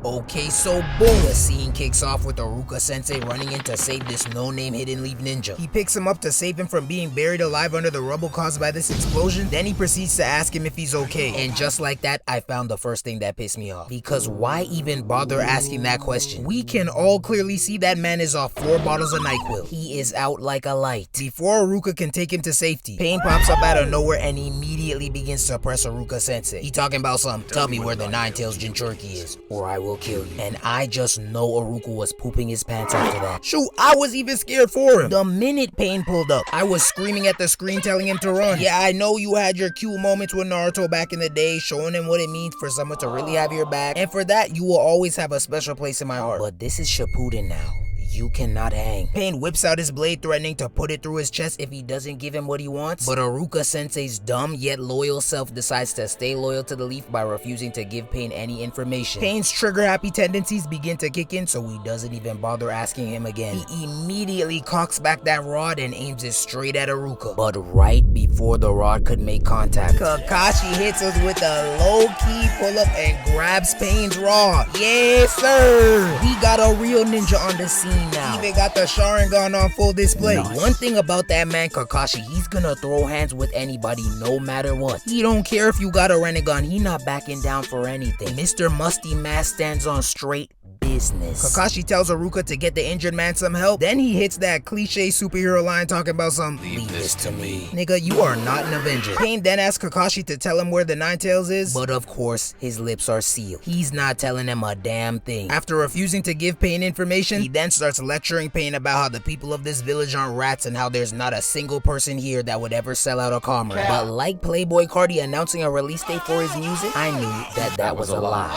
Okay, so boom, the scene kicks off with Iruka sensei running in to save this no-name hidden leaf ninja. He picks him up to save him from being buried alive under the rubble caused by this explosion. Then he proceeds to ask him if he's okay. And just like that, I found the first thing that pissed me off. Because why even bother asking that question? We can all clearly see that man is off 4 bottles of NyQuil. He is out like a light. Before Iruka can take him to safety, Pain pops up out of nowhere and immediately begins to press Iruka sensei. He talking about some, tell me where the Nine-Tails Jinchuriki is, or I will kill you. And I just know Iruka was pooping his pants after that. Shoot, I was even scared for him. The minute Pain pulled up, I was screaming at the screen telling him to run. Yeah, I know you had your cute moments with Naruto back in the day, showing him what it means for someone to really have your back. And for that, you will always have a special place in my heart. But this is Shippuden now. You cannot hang. Pain whips out his blade, threatening to put it through his chest if he doesn't give him what he wants. But Iruka sensei's dumb yet loyal self decides to stay loyal to the leaf by refusing to give Pain any information. Pain's trigger-happy tendencies begin to kick in, so he doesn't even bother asking him again. He immediately cocks back that rod and aims it straight at Iruka. But right before the rod could make contact, Kakashi hits us with a low-key pull-up and grabs Pain's rod. Yes, sir! We got a real ninja on the scene now. Even got the Sharingan on full display. Nice. One thing about that man Kakashi, he's gonna throw hands with anybody no matter what. He don't care if you got a Rinnegan, he not backing down for anything. Mr. Musty Mask stands on straight business. Kakashi tells Iruka to get the injured man some help. Then he hits that cliche superhero line talking about some, leave this to me. Nigga, you are not an Avenger. Pain then asks Kakashi to tell him where the Nine-Tails is, but of course, his lips are sealed. He's not telling him a damn thing. After refusing to give Pain information, he then starts lecturing Pain about how the people of this village aren't rats and how there's not a single person here that would ever sell out a comrade. But like Playboy Cardi announcing a release date for his music, I knew that was a lie.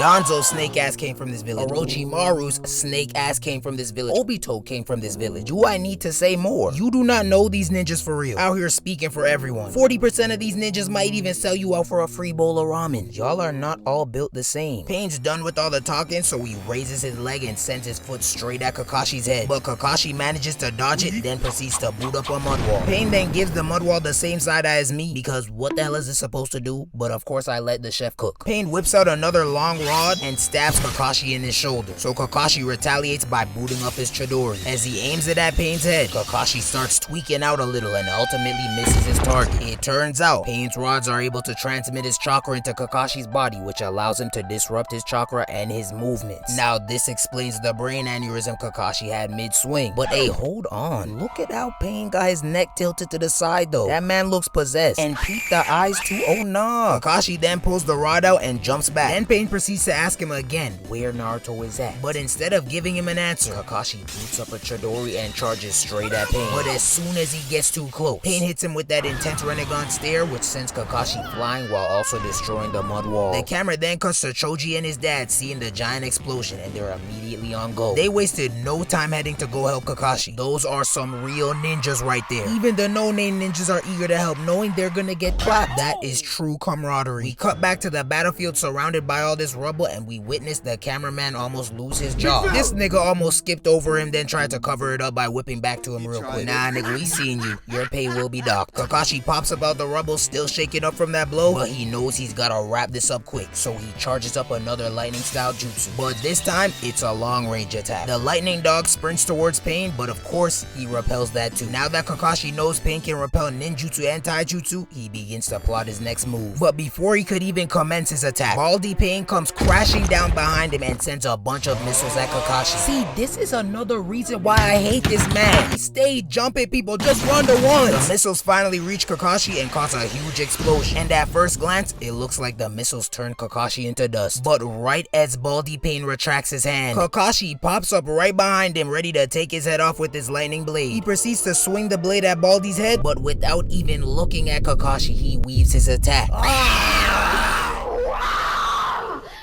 Danzo's snake ass came from this village. Orochimaru's snake ass came from this village. Obito came from this village. Do I need to say more? You do not know these ninjas for real. Out here speaking for everyone. 40% of these ninjas might even sell you out for a free bowl of ramen. Y'all are not all built the same. Pain's done with all the talking, so he raises his leg and sends his foot straight at Kakashi's head. But Kakashi manages to dodge it, then proceeds to boot up a mud wall. Pain then gives the mud wall the same side eye as me, because what the hell is it supposed to do? But of course I let the chef cook. Pain whips out another long rod and stabs Kakashi in his shoulder. So Kakashi retaliates by booting up his Chidori. As he aims it at Pain's head, Kakashi starts tweaking out a little and ultimately misses his target. It turns out, Pain's rods are able to transmit his chakra into Kakashi's body, which allows him to disrupt his chakra and his movements. Now this explains the brain aneurysm Kakashi had mid-swing. But hey, hold on. Look at how Pain got his neck tilted to the side though. That man looks possessed. And peep the eyes too. Oh nah. Kakashi then pulls the rod out and jumps back. Then Pain proceeds to ask him again where Naruto is at. But instead of giving him an answer, Kakashi boots up a Chidori and charges straight at Pain. But as soon as he gets too close, Pain hits him with that intense Rinnegan stare, which sends Kakashi flying while also destroying the mud wall. The camera then cuts to Choji and his dad seeing the giant explosion, and they're immediately on go. They wasted no time heading to go help Kakashi. Those are some real ninjas right there. Even the no-name ninjas are eager to help, knowing they're gonna get clapped. That is true camaraderie. We cut back to the battlefield surrounded by all this rubble, and we witness the cameraman almost lose his jaw. This nigga almost skipped over him, then tried to cover it up by whipping back to him real quick. Nah, nigga, we seen you. Your pay will be docked. Kakashi pops up out the rubble, still shaking up from that blow, but he knows he's gotta wrap this up quick, so he charges up another lightning style jutsu. But this time, it's a long range attack. The lightning dog sprints towards Pain, but of course, he repels that too. Now that Kakashi knows Pain can repel ninjutsu and taijutsu, he begins to plot his next move. But before he could even commence his attack, Baldy Pain comes crashing down behind him and sends a bunch of missiles at Kakashi. See, this is another reason why I hate this man. He stayed jumping people, just run to one. The missiles finally reach Kakashi and cause a huge explosion. And at first glance, it looks like the missiles turn Kakashi into dust. But right as Baldy Pain retracts his hand, Kakashi pops up right behind him, ready to take his head off with his lightning blade. He proceeds to swing the blade at Baldy's head, but without even looking at Kakashi, he weaves his attack.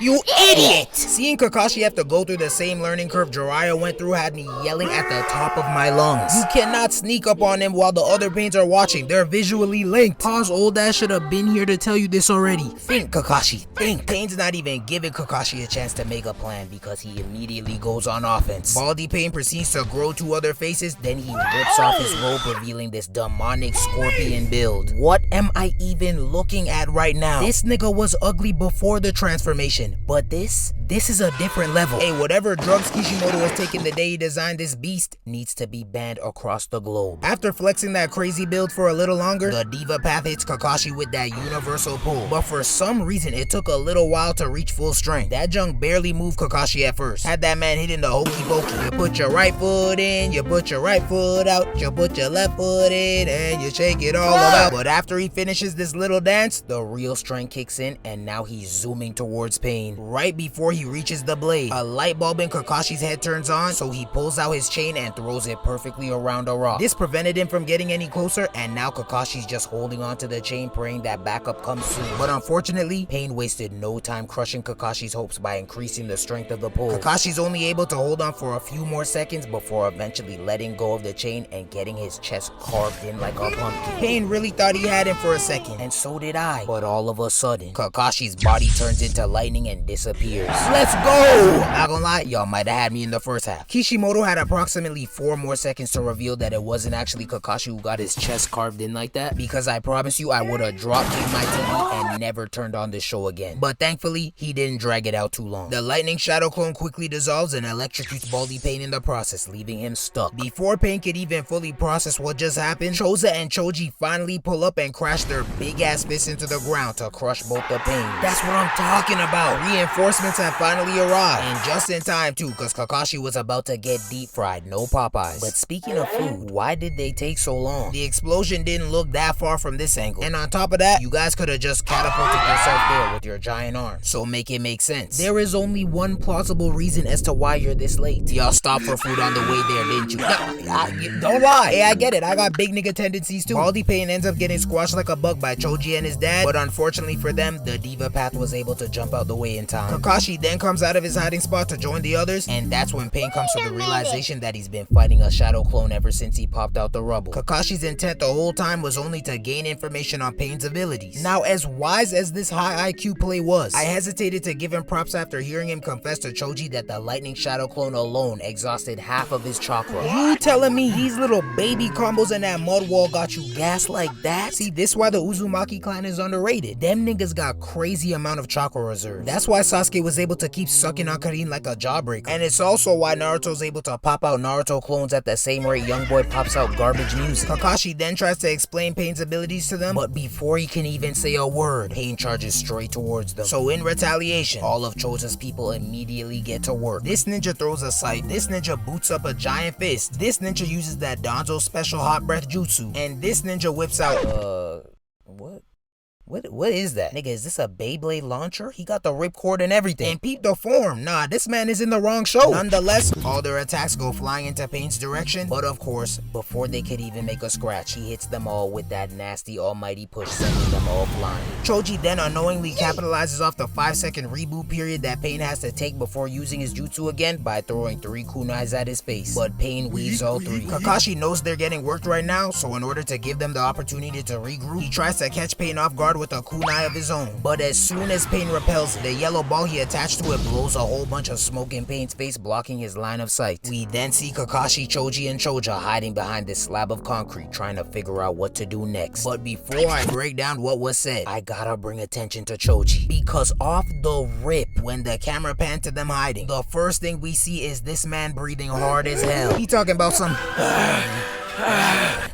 You idiot! Seeing Kakashi have to go through the same learning curve Jiraiya went through had me yelling at the top of my lungs. You cannot sneak up on him while the other Pains are watching. They're visually linked. Pause, old ass should have been here to tell you this already. Think, Kakashi, think. Pain's not even giving Kakashi a chance to make a plan because he immediately goes on offense. Baldy Pain proceeds to grow 2 other faces, then he rips off his robe, revealing this demonic scorpion build. What am I even looking at right now? This nigga was ugly before the transformation. again. But this is a different level. Hey, whatever drugs Kishimoto was taking the day he designed this beast needs to be banned across the globe. After flexing that crazy build for a little longer, the diva path hits Kakashi with that universal pull. But for some reason, it took a little while to reach full strength. That junk barely moved Kakashi at first. Had that man hitting the hokey pokey. You put your right foot in, you put your right foot out, you put your left foot in, and you shake it all about. But after he finishes this little dance, the real strength kicks in, and now he's zooming towards Pain. Right before he reaches the blade, a light bulb in Kakashi's head turns on, so he pulls out his chain and throws it perfectly around a rock. This prevented him from getting any closer, and now Kakashi's just holding onto the chain, praying that backup comes soon. But unfortunately, Pain wasted no time crushing Kakashi's hopes by increasing the strength of the pull. Kakashi's only able to hold on for a few more seconds before eventually letting go of the chain and getting his chest carved in like a pumpkin. Pain really thought he had him for a second, and so did I. But all of a sudden, Kakashi's body turns into lightning and disappears. Let's go! Not gonna lie, y'all might have had me in the first half. Kishimoto had approximately 4 more seconds to reveal that it wasn't actually Kakashi who got his chest carved in like that, because I promise you I would have dropped kicked my TV and never turned on the show again. But thankfully, he didn't drag it out too long. The lightning shadow clone quickly dissolves and electrocutes Baldy Pain in the process, leaving him stuck. Before Pain could even fully process what just happened, Choja and Choji finally pull up and crash their big ass fists into the ground to crush both the Pain. That's what I'm talking about. Reinforcements have finally arrived, and just in time too, cause Kakashi was about to get deep fried, no Popeyes. But speaking of food, why did they take so long? The explosion didn't look that far from this angle, and on top of that, you guys could have just catapulted yourself there with your giant arms, so make it make sense. There is only one plausible reason as to why you're this late. Y'all stopped for food on the way there, didn't you? Don't lie. Hey, I get it, I got big nigga tendencies too. Baldy Pain ends up getting squashed like a bug by Choji and his dad, but unfortunately for them, the diva path was able to jump out the way in time. Kakashi then comes out of his hiding spot to join the others, and that's when Pain comes to the realization that he's been fighting a shadow clone ever since he popped out the rubble. Kakashi's intent the whole time was only to gain information on Pain's abilities. Now, as wise as this high IQ play was, I hesitated to give him props after hearing him confess to Choji that the lightning shadow clone alone exhausted half of his chakra. You telling me these little baby combos in that mud wall got you gassed like that? See, this why the Uzumaki clan is underrated. Them niggas got crazy amount of chakra reserve. That's why Sasuke was able to keep sucking on Karin like a jawbreaker. And it's also why Naruto's able to pop out Naruto clones at the same rate Youngboy pops out garbage music. Kakashi then tries to explain Pain's abilities to them, but before he can even say a word, Pain charges straight towards them. So in retaliation, all of Choja's people immediately get to work. This ninja throws a sight, this ninja boots up a giant fist, this ninja uses that Danzo special hot breath jutsu, and this ninja whips out, What is that? Nigga, is this a Beyblade launcher? He got the ripcord and everything. And peep the form. Nah, this man is in the wrong show. Nonetheless, all their attacks go flying into Pain's direction. But of course, before they could even make a scratch, he hits them all with that nasty almighty push, sending them all flying. Choji then unknowingly capitalizes off the 5-second reboot period that Pain has to take before using his jutsu again by throwing 3 kunais at his face. But Pain weaves all 3. Kakashi knows they're getting worked right now, so in order to give them the opportunity to regroup, he tries to catch Pain off guard with a kunai of his own. But as soon as Pain repels, the yellow ball he attached to it blows a whole bunch of smoke in Pain's face, blocking his line of sight. We then see Kakashi, Choji, and Choja hiding behind this slab of concrete, trying to figure out what to do next. But before I break down what was said, I gotta bring attention to Choji, because off the rip, when the camera panned to them hiding, the first thing we see is this man breathing hard as hell. He talking about some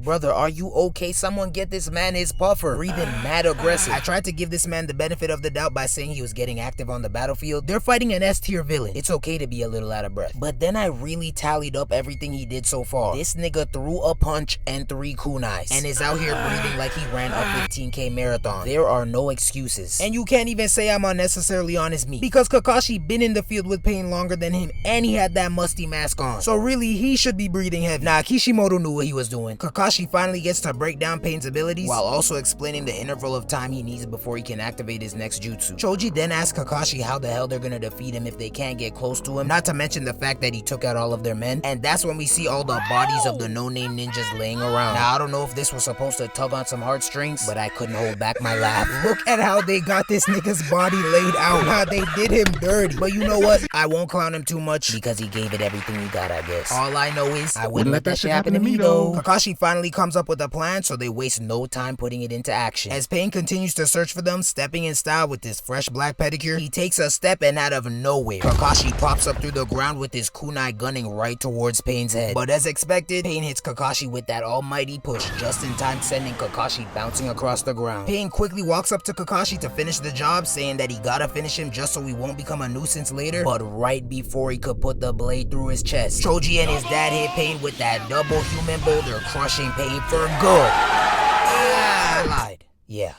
brother, are you okay? Someone get this man his puffer. Breathing mad aggressive. I tried to give this man the benefit of the doubt by saying he was getting active on the battlefield. They're fighting an S-tier villain. It's okay to be a little out of breath. But then I really tallied up everything he did so far. This nigga threw a punch and 3 kunais, and is out here breathing like he ran a 15K marathon. There are no excuses. And you can't even say I'm unnecessarily on his meat, because Kakashi been in the field with Pain longer than him, and he had that musty mask on. So really, he should be breathing heavy. Nah, Kishimoto knew what he was doing. Kakashi finally gets to break down Pain's abilities while also explaining the interval of time he needs before he can activate his next jutsu. Choji then asks Kakashi how the hell they're gonna defeat him if they can't get close to him, not to mention the fact that he took out all of their men, and that's when we see all the bodies of the no-name ninjas laying around. Now, I don't know if this was supposed to tug on some heartstrings, but I couldn't hold back my laugh. Look at how they got this nigga's body laid out. How they did him dirty. But you know what? I won't clown him too much because he gave it everything he got, I guess. All I know is I wouldn't let that shit happen to me though. no. Kakashi finally comes up with a plan, so they waste no time putting it into action. As Pain continues to search for them, stepping in style with his fresh black pedicure, he takes a step and out of nowhere, Kakashi pops up through the ground with his kunai gunning right towards Pain's head. But as expected, Pain hits Kakashi with that almighty push, just in time sending Kakashi bouncing across the ground. Pain quickly walks up to Kakashi to finish the job, saying that he gotta finish him just so he won't become a nuisance later, but right before he could put the blade through his chest, Choji and his dad hit Pain with that double human boulder, crushing Pain for good. I lied. Yeah.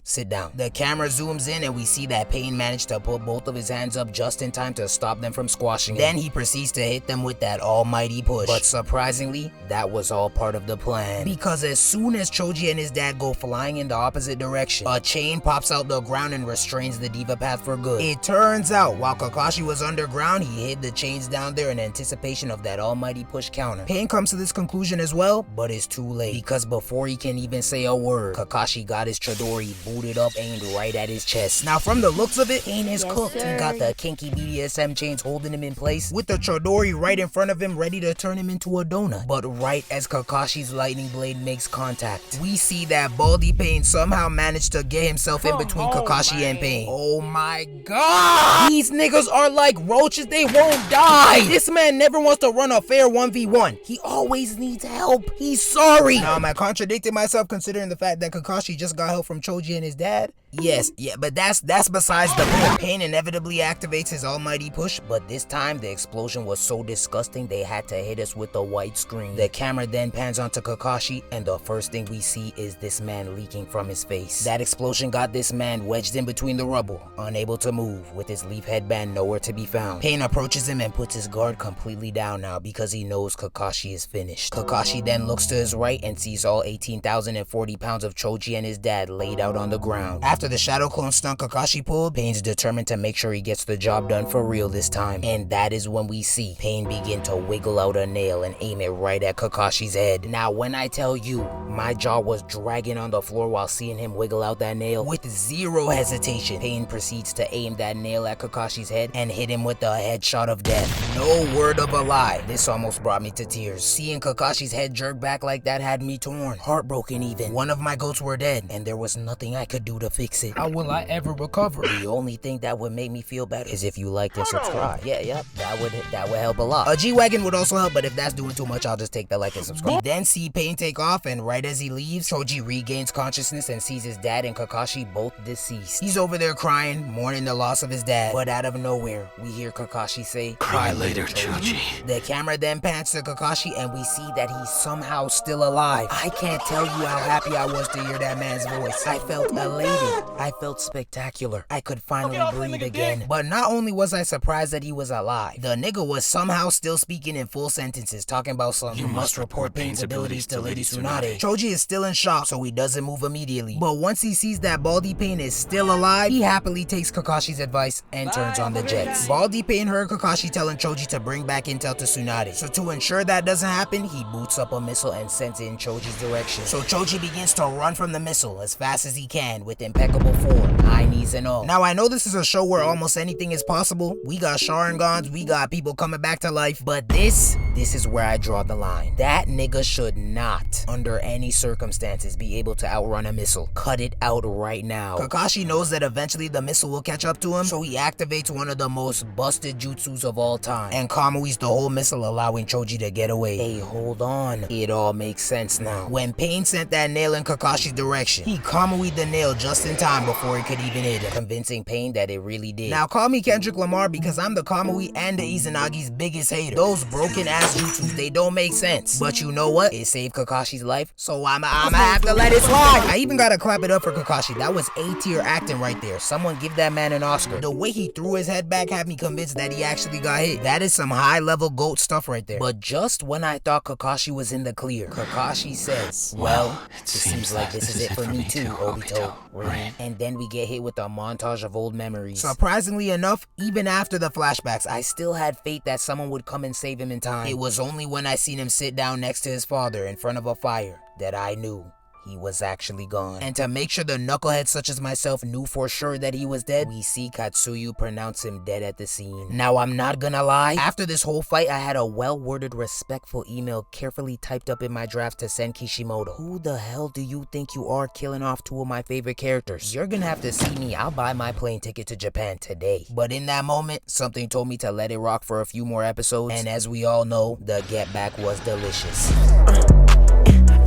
Sit down. The camera zooms in and we see that Pain managed to put both of his hands up just in time to stop them from squashing him. Then he proceeds to hit them with that almighty push. But surprisingly, that was all part of the plan. Because as soon as Choji and his dad go flying in the opposite direction, a chain pops out the ground and restrains the diva path for good. It turns out, while Kakashi was underground, he hid the chains down there in anticipation of that almighty push counter. Pain comes to this conclusion as well, but it's too late. Because before he can even say a word, Kakashi got his Chidori booted up, aimed right at his chest. Now from the looks of it, Pain is cooked. He got the kinky BDSM chains holding him in place, with the Chidori right in front of him ready to turn him into a donut. But right as Kakashi's lightning blade makes contact, we see that Baldy Pain somehow managed to get himself in between Kakashi and Pain. Oh my god! These niggas are like roaches, they won't die! This man never wants to run a fair 1v1. He always needs help. He's sorry. Now am I contradicting myself considering the fact that Kakashi just got help from Choji and his dad? Yes, but that's besides the point. Pain inevitably activates his almighty push, but this time the explosion was so disgusting they had to hit us with a white screen. The camera then pans onto Kakashi, and the first thing we see is this man leaking from his face. That explosion got this man wedged in between the rubble, unable to move, with his leaf headband nowhere to be found. Pain approaches him and puts his guard completely down now because he knows Kakashi is finished. Kakashi then looks to his right and sees all 18,040 pounds of Choji and his dad laid out on the ground. After the shadow clone stunt Kakashi pulled, Pain's determined to make sure he gets the job done for real this time. And that is when we see Pain begin to wiggle out a nail and aim it right at Kakashi's head. Now when I tell you, my jaw was dragging on the floor while seeing him wiggle out that nail. With zero hesitation, Pain proceeds to aim that nail at Kakashi's head and hit him with a headshot of death. No word of a lie, this almost brought me to tears. Seeing Kakashi's head jerk back like that had me torn, heartbroken even. One of my goats were dead, and there was nothing I could do to fix it. How will I ever recover? The only thing that would make me feel better is if you liked and subscribe. Yeah, that would help a lot. A G-Wagon would also help, but if that's doing too much, I'll just take the like and subscribe. We then see Pain take off, and right as he leaves, Choji regains consciousness and sees his dad and Kakashi both deceased. He's over there crying, mourning the loss of his dad, but out of nowhere, we hear Kakashi say, "Cry later, Choji." The camera then pans to Kakashi, and we see that he's somehow still alive. I can't tell you how happy I was to hear that man's voice. I felt elated. I felt spectacular. I could finally breathe again. But not only was I surprised that he was alive, the nigga was somehow still speaking in full sentences, talking about some, "You must report Pain's abilities to Lady Tsunade." Choji is still in shock, so he doesn't move immediately. But once he sees that Baldy Pain is still alive, he happily takes Kakashi's advice and turns on the jets. Baldy Pain heard Kakashi telling Choji to bring back intel to Tsunade. So to ensure that doesn't happen, he boots up a missile and sends it in Choji's direction. So Choji begins to run from the missile as fast as he can with impeccable form, high knees and all. Now I know this is a show where almost anything is possible. We got Sharingans, we got people coming back to life, but this is where I draw the line. That nigga should not, under any circumstances, be able to outrun a missile. Cut it out right now. Kakashi knows that eventually the missile will catch up to him, so he activates one of the most busted jutsus of all time and Kamui's the whole missile, allowing Choji to get away. Hey, hold on. It all makes sense now. When Pain sent that nail in Kakashi's direction, he Kamui'd the nail just in time before it could even hit him, convincing Pain that it really did. Now call me Kendrick Lamar because I'm the Kamui and the Izanagi's biggest hater. Those broken ass jutsus, they don't make sense. But you know what? It saved Kakashi's life, so I'ma have to let it slide. I even gotta clap it up for Kakashi. That was A-tier acting right there. Someone give that man an Oscar. The way he threw his head back had me convinced that he actually got hit. That is some high level GOAT stuff right there. But just when I thought Kakashi was in the clear, Kakashi says, "Well, it seems like this is it for me too, Obito." Right? And then we get hit with a montage of old memories. Surprisingly enough, even after the flashbacks, I still had faith that someone would come and save him in time. It was only when I seen him sit down next to his father in front of a fire that I knew he was actually gone. And to make sure the knuckleheads such as myself knew for sure that he was dead, we see Katsuyu pronounce him dead at the scene. Now I'm not gonna lie, after this whole fight I had a well-worded respectful email carefully typed up in my draft to send Kishimoto. Who the hell do you think you are killing off two of my favorite characters? You're gonna have to see me. I'll buy my plane ticket to Japan today. But in that moment, something told me to let it rock for a few more episodes, and as we all know, the get back was delicious.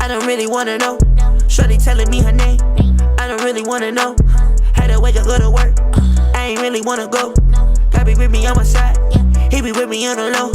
I don't really wanna know. Shorty telling me her name. I don't really wanna know. Had to wake up, go to work. I ain't really wanna go. God be with me on my side. He be with me on the low.